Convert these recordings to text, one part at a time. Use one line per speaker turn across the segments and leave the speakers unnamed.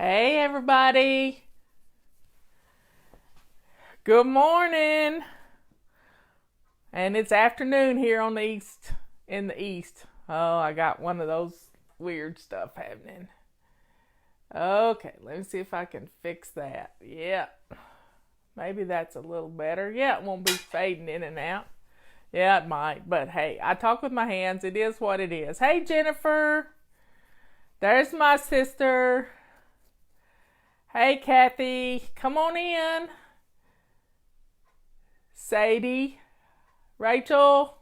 Hey everybody. Good morning. And it's afternoon here on the east in the east. Oh, I got one of those weird stuff happening. Okay, let me see if I can fix that. Yeah. Maybe that's a little better. Yeah, it won't be fading in and out. Yeah, it might. But hey, I talk with my hands. It is what it is. Hey Jennifer. There's my sister. Hey, Kathy, come on in. Sadie, Rachel,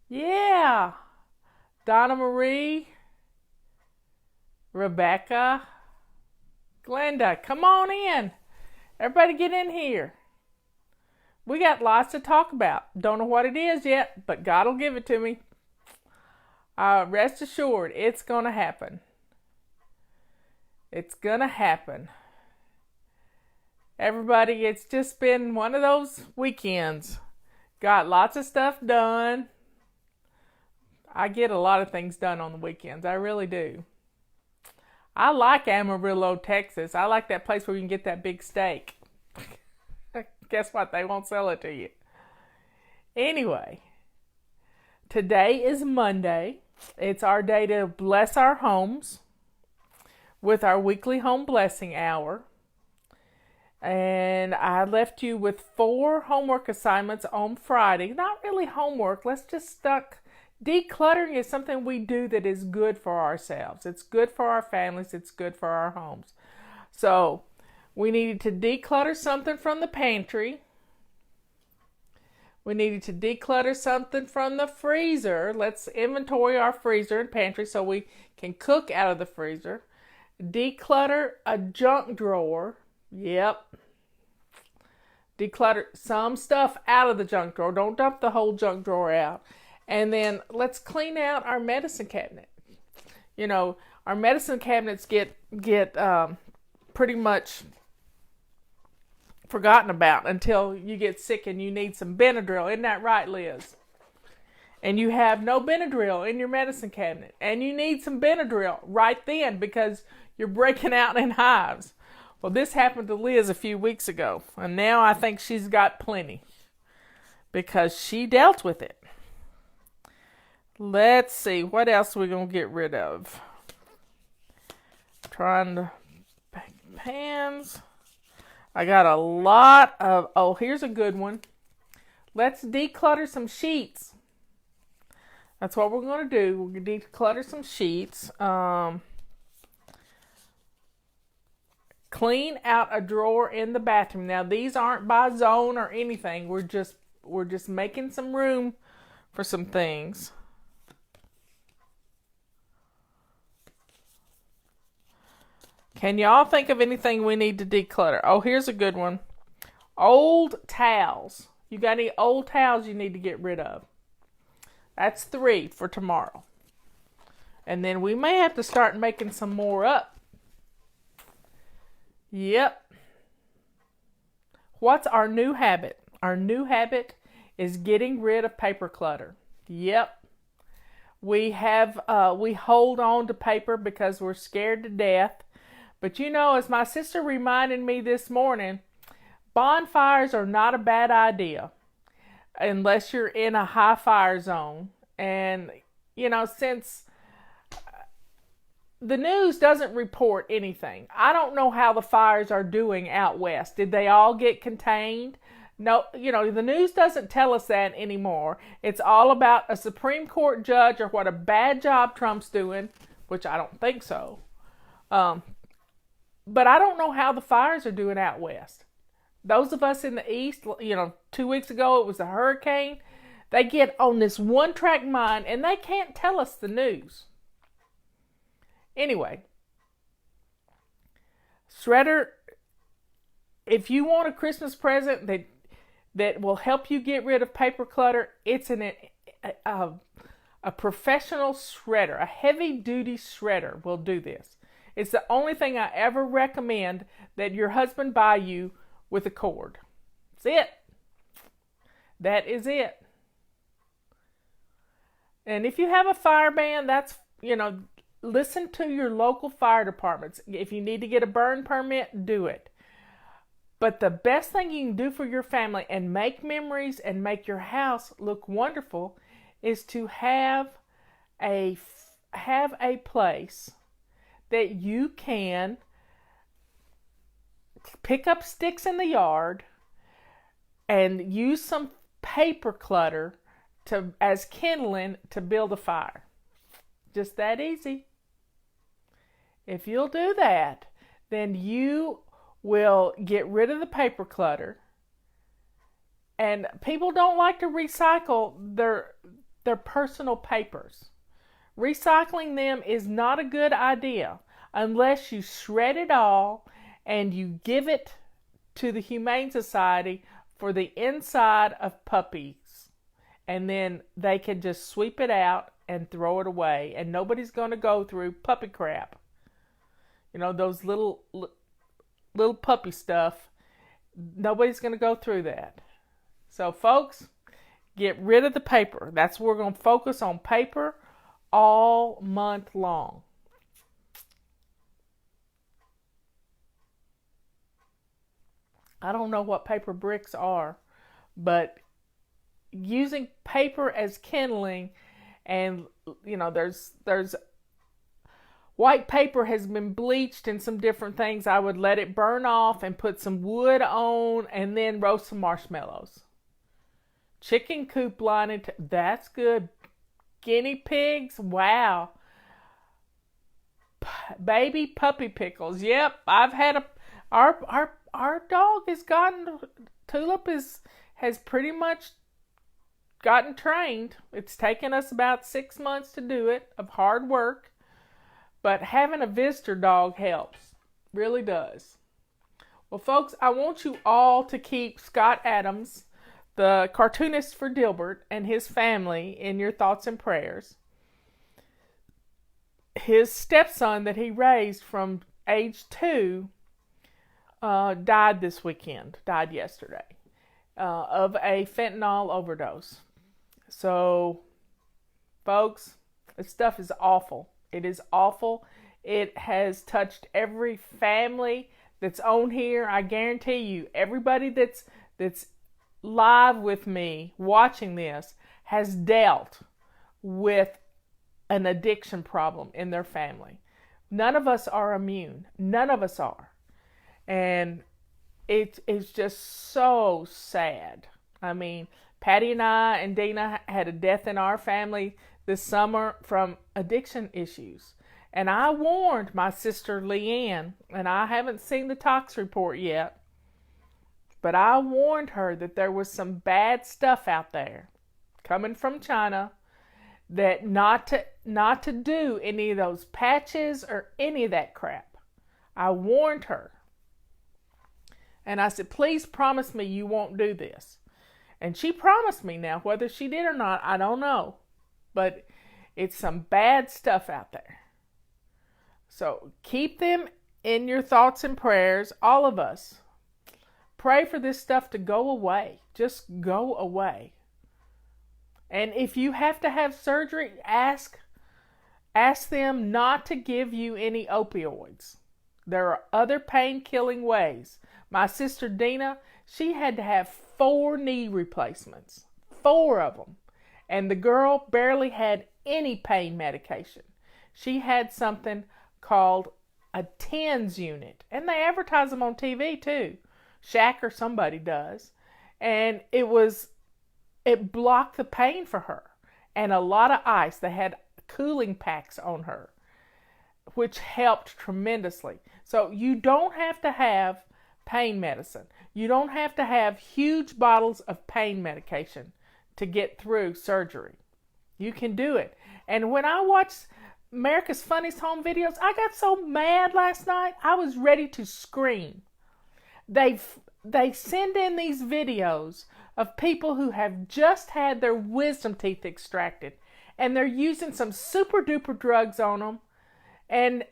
yeah. Donna Marie, Rebecca, Glenda, come on in. Everybody get in here. We got lots to talk about. Don't know what it is yet, but God will give it to me. Rest assured, it's going to happen. It's gonna happen. Everybody, it's just been one of those weekends. Got lots of stuff done. I get a lot of things done on the weekends. I really do. I like Amarillo, Texas. I like that place where you can get that big steak. Guess what? They won't sell it to you. Anyway, today is Monday. It's our day to bless our homes with our weekly home blessing hour. And I left you with 4 homework assignments on Friday. Not really homework. Let's just stuck. Decluttering is something we do that is good for ourselves. It's good for our families. It's good for our homes. So we needed to declutter something from the pantry. We needed to declutter something from the freezer. Let's inventory our freezer and pantry so we can cook out of the freezer. Declutter a junk drawer. Yep. Declutter some stuff out of the junk drawer. Don't dump the whole junk drawer out. And then let's clean out our medicine cabinet. You know, our medicine cabinets get pretty much forgotten about until you get sick and you need some Benadryl. Isn't that right, Liz? And you have no Benadryl in your medicine cabinet. And you need some Benadryl right then because you're breaking out in hives. Well, this happened to Liz a few weeks ago. And now I think she's got plenty. Because she dealt with it. Let's see. What else are we going to get rid of? Trying to... Pans. I got a lot of... Oh, here's a good one. Let's declutter some sheets. That's what we're going to do. We're going to declutter some sheets. Clean out a drawer in the bathroom. Now, these aren't by zone or anything. We're just making some room for some things. Can y'all think of anything we need to declutter? Oh, here's a good one. Old towels. You got any old towels you need to get rid of? That's 3 for tomorrow. And then we may have to start making some more up. Yep. What's our new habit? Our new habit is getting rid of paper clutter. Yep. We hold on to paper because we're scared to death. But you know, as my sister reminded me this morning, bonfires are not a bad idea unless you're in a high fire zone. And, you know, since the news doesn't report anything, I don't know how the fires are doing out west. Did they all get contained? No, you know, the news doesn't tell us that anymore. It's all about a Supreme Court judge or what a bad job Trump's doing, which I don't think so. But I don't know how the fires are doing out west. Those of us in the east, you know, 2 weeks ago it was a hurricane. They get on this one-track mind and they can't tell us the news. Anyway, shredder, if you want a Christmas present that will help you get rid of paper clutter, it's a professional shredder, a heavy-duty shredder will do this. It's the only thing I ever recommend that your husband buy you with a cord. That's it. That is it. And if you have a fire ban, that's, you know, listen to your local fire departments. If you need to get a burn permit, do it. But the best thing you can do for your family and make memories and make your house look wonderful is to have a place that you can pick up sticks in the yard and use some paper clutter as kindling to build a fire. Just that easy. If you'll do that, then you will get rid of the paper clutter. And people don't like to recycle their personal papers. Recycling them is not a good idea unless you shred it all and you give it to the Humane Society for the inside of puppies. And then they can just sweep it out and throw it away. And nobody's going to go through puppy crap. You know, those little puppy stuff. Nobody's going to go through that. So, folks, get rid of the paper. That's where we're going to focus on paper all month long. I don't know what paper bricks are, but using paper as kindling, and you know, there's white paper has been bleached in some different things. I would let it burn off and put some wood on and then roast some marshmallows. Chicken coop lining, that's good. Guinea pigs, wow. Baby puppy pickles, yep. I've had our dog has gotten, Tulip has pretty much gotten trained. It's taken us about 6 months to do it, of hard work. But having a visitor dog helps. Really does. Well, folks, I want you all to keep Scott Adams, the cartoonist for Dilbert, and his family in your thoughts and prayers. His stepson that he raised from age 2 died yesterday, of a fentanyl overdose. So, folks, this stuff is awful. It is awful. It has touched every family that's on here. I guarantee you, everybody that's live with me watching this has dealt with an addiction problem in their family. None of us are immune. None of us are. And it's just so sad. I mean, Patty and I and Dina had a death in our family this summer from addiction issues. And I warned my sister Leanne, and I haven't seen the tox report yet, but I warned her that there was some bad stuff out there coming from China, that not to do any of those patches or any of that crap. I warned her. And I said, please promise me you won't do this. And she promised me. Now, whether she did or not, I don't know. But it's some bad stuff out there. So keep them in your thoughts and prayers, all of us. Pray for this stuff to go away. Just go away. And if you have to have surgery, ask them not to give you any opioids. There are other pain-killing ways. My sister Dina, she had to have 4 knee replacements. 4 of them. And the girl barely had any pain medication. She had something called a TENS unit. And they advertise them on TV too. Shaq or somebody does. And it blocked the pain for her. And a lot of ice. They had cooling packs on her, which helped tremendously. So you don't have to have pain medicine. You don't have to have huge bottles of pain medication to get through surgery. You can do it. And when I watched America's Funniest Home Videos, I got so mad last night, I was ready to scream. They send in these videos of people who have just had their wisdom teeth extracted, and they're using some super duper drugs on them, and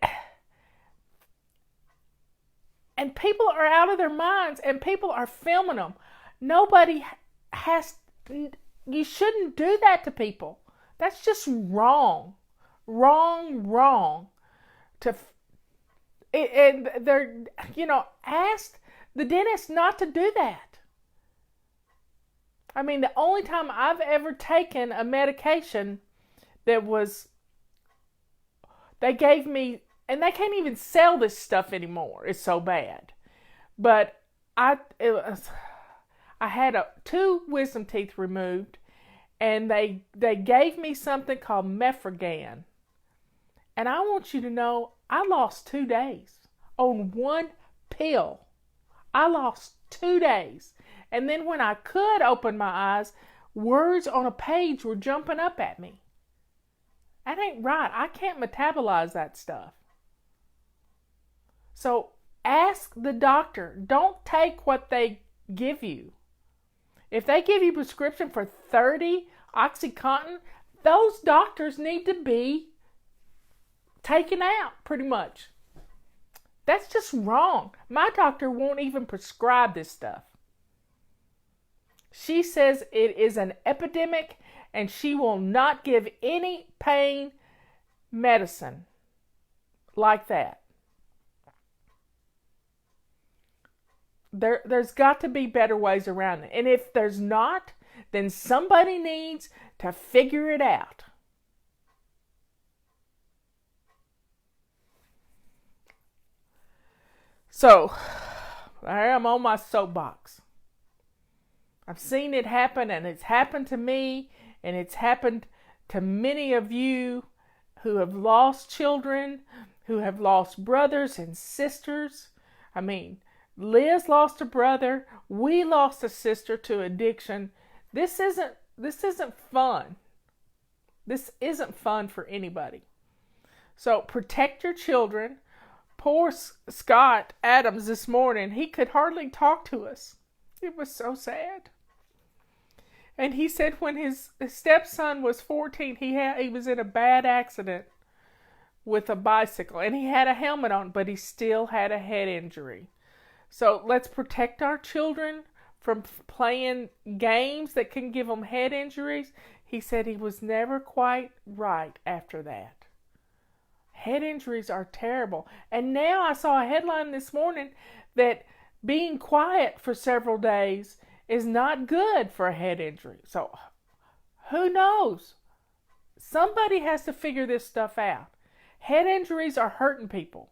people are out of their minds, and people are filming them. You shouldn't do that to people. That's just wrong. wrong to, and they're, asked the dentist not to do that. I mean, the only time I've ever taken a medication that was, they gave me, and they can't even sell this stuff anymore. It's so bad. But I had two wisdom teeth removed, and they gave me something called Mefregan. And I want you to know, I lost 2 days on one pill. I lost 2 days. And then when I could open my eyes, words on a page were jumping up at me. That ain't right. I can't metabolize that stuff. So ask the doctor. Don't take what they give you. If they give you a prescription for 30 OxyContin, those doctors need to be taken out, pretty much. That's just wrong. My doctor won't even prescribe this stuff. She says it is an epidemic, and she will not give any pain medicine like that. There's got to be better ways around it. And if there's not, then somebody needs to figure it out. So, I'm on my soapbox. I've seen it happen, and it's happened to me, and it's happened to many of you who have lost children, who have lost brothers and sisters. I mean, Liz lost a brother. We lost a sister to addiction. This isn't fun. This isn't fun for anybody. So protect your children. Poor Scott Adams this morning, he could hardly talk to us. It was so sad. And he said when his stepson was 14, he was in a bad accident with a bicycle, and he had a helmet on, but he still had a head injury. So let's protect our children from playing games that can give them head injuries. He said he was never quite right after that. Head injuries are terrible. And now I saw a headline this morning that being quiet for several days is not good for a head injury. So who knows? Somebody has to figure this stuff out. Head injuries are hurting people.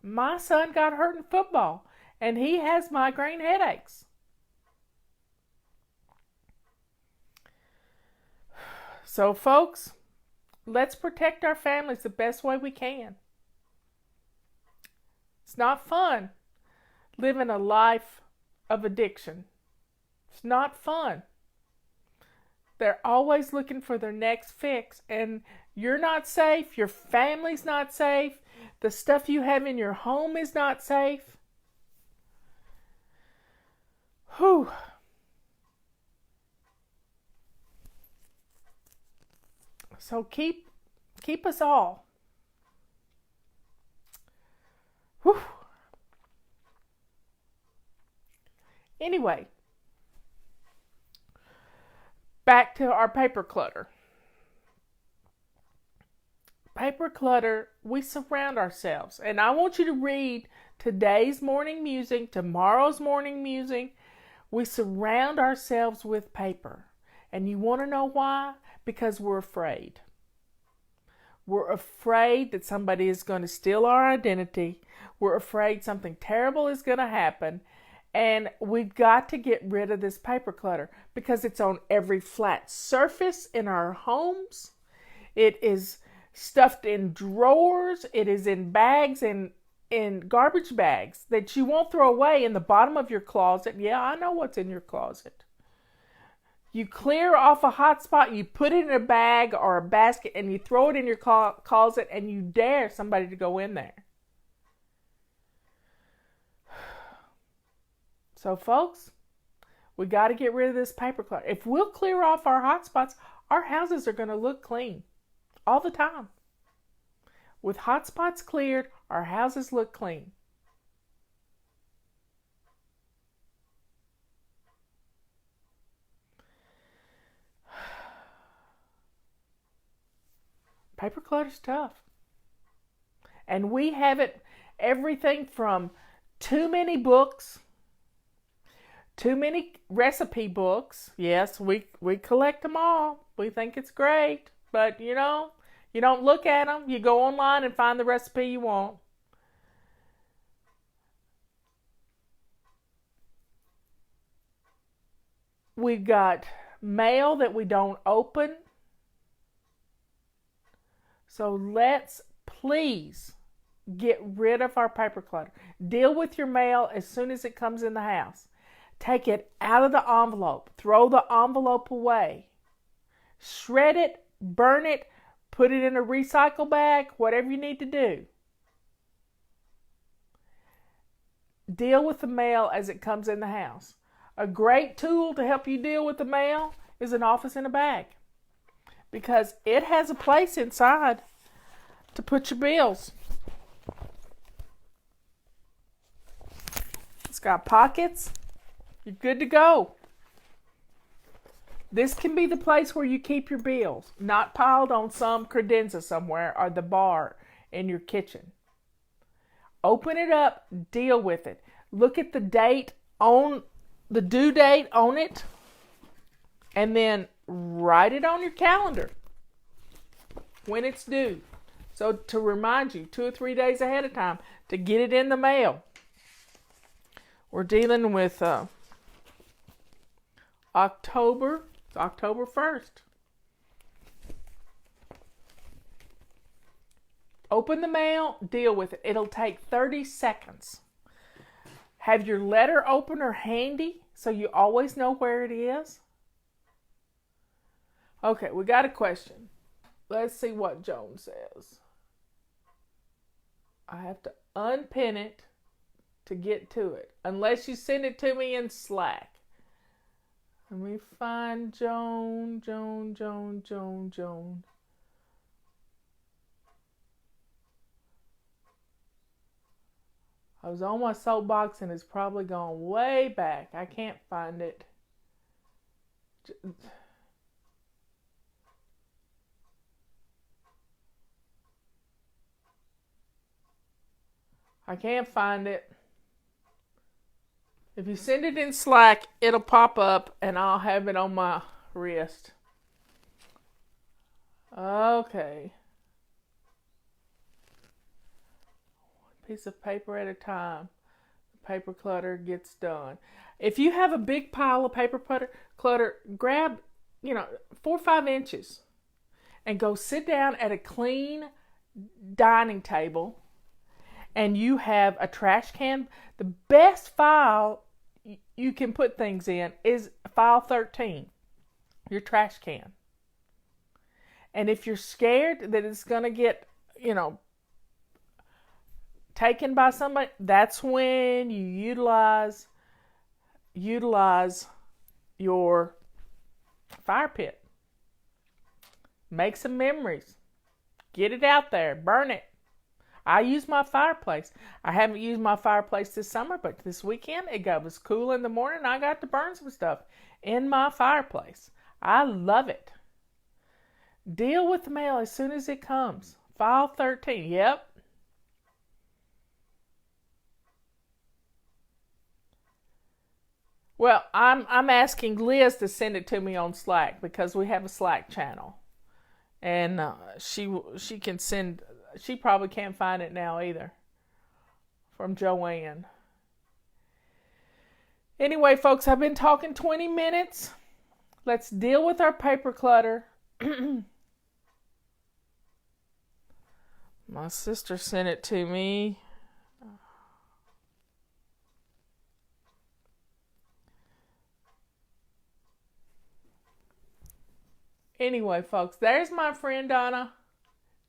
My son got hurt in football, and he has migraine headaches. So folks, let's protect our families the best way we can. It's not fun living a life of addiction. It's not fun. They're always looking for their next fix, and you're not safe, your family's not safe, the stuff you have in your home is not safe. Whew. So keep us all. Whew. Anyway, back to our paper clutter. Paper clutter, we surround ourselves. And I want you to read today's morning musing, tomorrow's morning musing. We surround ourselves with paper. And you want to know why? Because we're afraid. We're afraid that somebody is going to steal our identity. We're afraid something terrible is going to happen. And we've got to get rid of this paper clutter because it's on every flat surface in our homes. It is stuffed in drawers. It is in bags and in garbage bags that you won't throw away in the bottom of your closet. Yeah, I know what's in your closet. You clear off a hot spot, you put it in a bag or a basket, and you throw it in your closet, and you dare somebody to go in there. So, folks, we got to get rid of this paper clutter. If we'll clear off our hot spots, our houses are going to look clean all the time. With hot spots cleared, our houses look clean. Paper clutter's tough. And we have it, everything from too many books, too many recipe books. Yes, we collect them all. We think it's great. But, you don't look at them. You go online and find the recipe you want. We've got mail that we don't open. So let's please get rid of our paper clutter. Deal with your mail as soon as it comes in the house. Take it out of the envelope. Throw the envelope away. Shred it, burn it, put it in a recycle bag, whatever you need to do. Deal with the mail as it comes in the house. A great tool to help you deal with the mail is an office in a bag, because it has a place inside to put your bills. It's got pockets. You're good to go. This can be the place where you keep your bills, not piled on some credenza somewhere or the bar in your kitchen. Open it up, deal with it. Look at the date on the due date on it, and then write it on your calendar when it's due. So to remind you 2 or 3 days ahead of time to get it in the mail. We're dealing with October. It's October 1st. Open the mail, deal with it. It'll take 30 seconds. Have your letter opener handy so you always know where it is. Okay, we got a question. Let's see what Joan says. I have to unpin it to get to it, unless you send it to me in Slack. Let me find Joan. I was on my soapbox and it's probably gone way back. I can't find it. I can't find it. If you send it in Slack, it'll pop up and I'll have it on my wrist. Okay. One piece of paper at a time. The paper clutter gets done. If you have a big pile of paper clutter, grab, 4 or 5 inches and go sit down at a clean dining table, and you have a trash can. The best file you can put things in is file 13, your trash can. And if you're scared that it's going to get, taken by somebody, that's when you utilize your fire pit. Make some memories. Get it out there. Burn it. I use my fireplace. I haven't used my fireplace this summer, but this weekend it was cool in the morning. I got to burn some stuff in my fireplace. I love it. Deal with the mail as soon as it comes. File 13. Yep. Well, I'm asking Liz to send it to me on Slack because we have a Slack channel, and she can send. She probably can't find it now either. From Joanne. Anyway, folks, I've been talking 20 minutes. Let's deal with our paper clutter. My sister sent it to me. Anyway, folks, there's my friend Donna.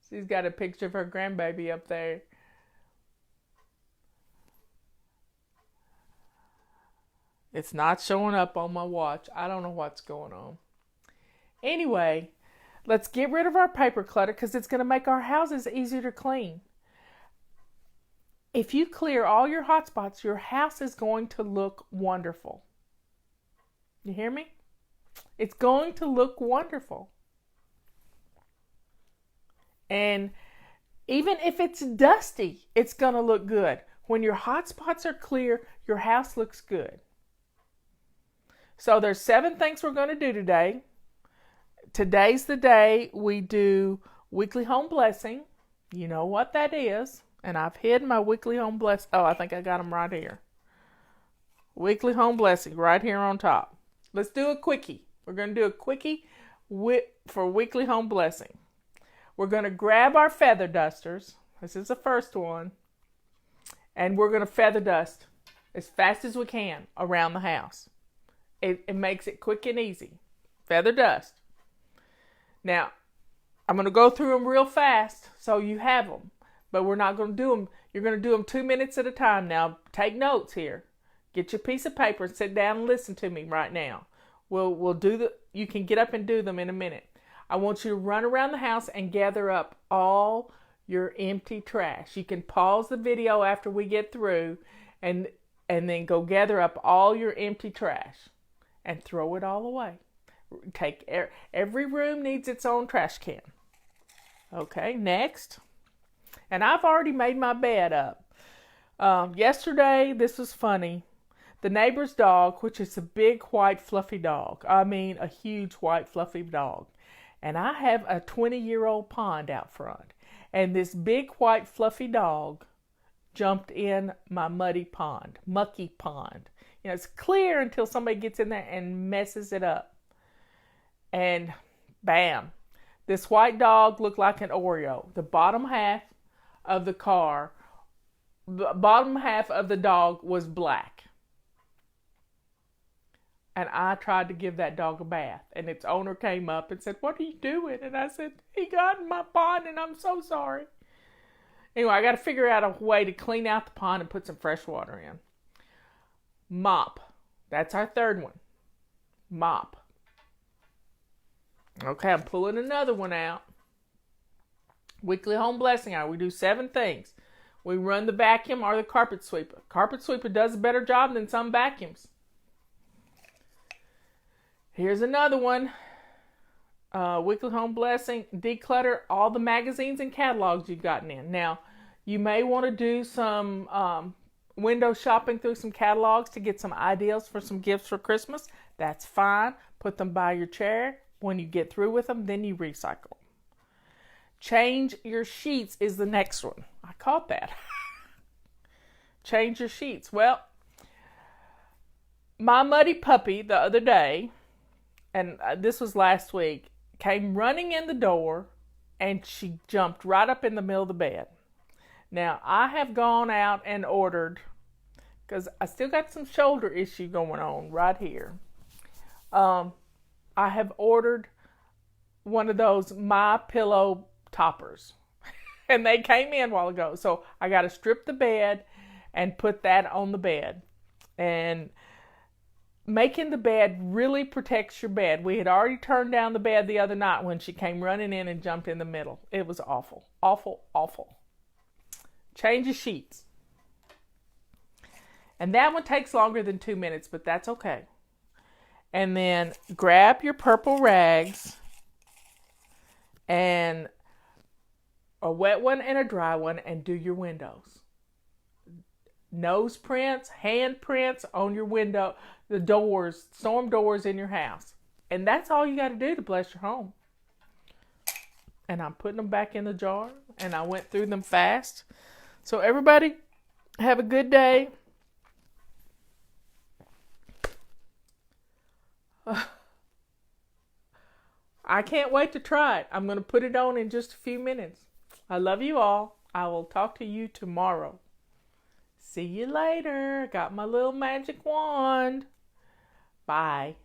She's got a picture of her grandbaby up there. It's not showing up on my watch. I don't know what's going on. Anyway, let's get rid of our paper clutter because it's going to make our houses easier to clean. If you clear all your hot spots, your house is going to look wonderful. You hear me? It's going to look wonderful. And even if it's dusty, it's going to look good. When your hot spots are clear, your house looks good. So there's 7 things we're going to do today. Today's the day we do weekly home blessing. You know what that is. And I've hid my weekly home blessing. Oh, I think I got them right here. Weekly home blessing right here on top. Let's do a quickie. We're going to do a quickie for weekly home blessing. We're going to grab our feather dusters. This is the first one. And we're going to feather dust as fast as we can around the house. It makes it quick and easy. Feather dust. Now, I'm going to go through them real fast so you have them. But we're not going to do them. You're going to do them 2 minutes at a time. Now, take notes here. Get your piece of paper and sit down and listen to me right now. We'll do you can get up and do them in a minute. I want you to run around the house and gather up all your empty trash. You can pause the video after we get through and then go gather up all your empty trash and throw it all away. Every room needs its own trash can. Okay, next. And I've already made my bed up. Yesterday, this was funny. The neighbor's dog, which is a big white fluffy dog. I mean, a huge white fluffy dog. And I have a 20-year-old pond out front. And this big white fluffy dog jumped in my mucky pond. You know, it's clear until somebody gets in there and messes it up. And bam, this white dog looked like an Oreo. The bottom half of the dog was black. And I tried to give that dog a bath. And its owner came up and said, "What are you doing?" And I said, "He got in my pond and I'm so sorry." Anyway, I got to figure out a way to clean out the pond and put some fresh water in. Mop. That's our third one. Mop. Okay, I'm pulling another one out. Weekly home blessing hour. We do 7 things. We run the vacuum or the carpet sweeper. Carpet sweeper does a better job than some vacuums. Here's another one. Weekly home blessing. Declutter all the magazines and catalogs you've gotten in. Now, you may want to do some window shopping through some catalogs to get some ideas for some gifts for Christmas. That's fine. Put them by your chair. When you get through with them, then you recycle. Change your sheets is the next one. I caught that. Change your sheets. Well, my muddy puppy the other day, and this was last week, came running in the door and she jumped right up in the middle of the bed. Now, I have gone out and ordered, because I still got some shoulder issue going on right here. I have ordered one of those My Pillow toppers. And they came in a while ago. So I got to strip the bed and put that on the bed. And making the bed really protects your bed. We had already turned down the bed the other night when she came running in and jumped in the middle. It was awful. Awful, awful. Change the sheets. And that one takes longer than 2 minutes, but that's okay. And then grab your purple rags and a wet one and a dry one and do your windows. Nose prints, hand prints on your window, the doors, storm doors in your house. And that's all you got to do to bless your home. And I'm putting them back in the jar, and I went through them fast. So everybody, have a good day. I can't wait to try it. I'm going to put it on in just a few minutes. I love you all. I will talk to you tomorrow. See you later. Got my little magic wand. Bye.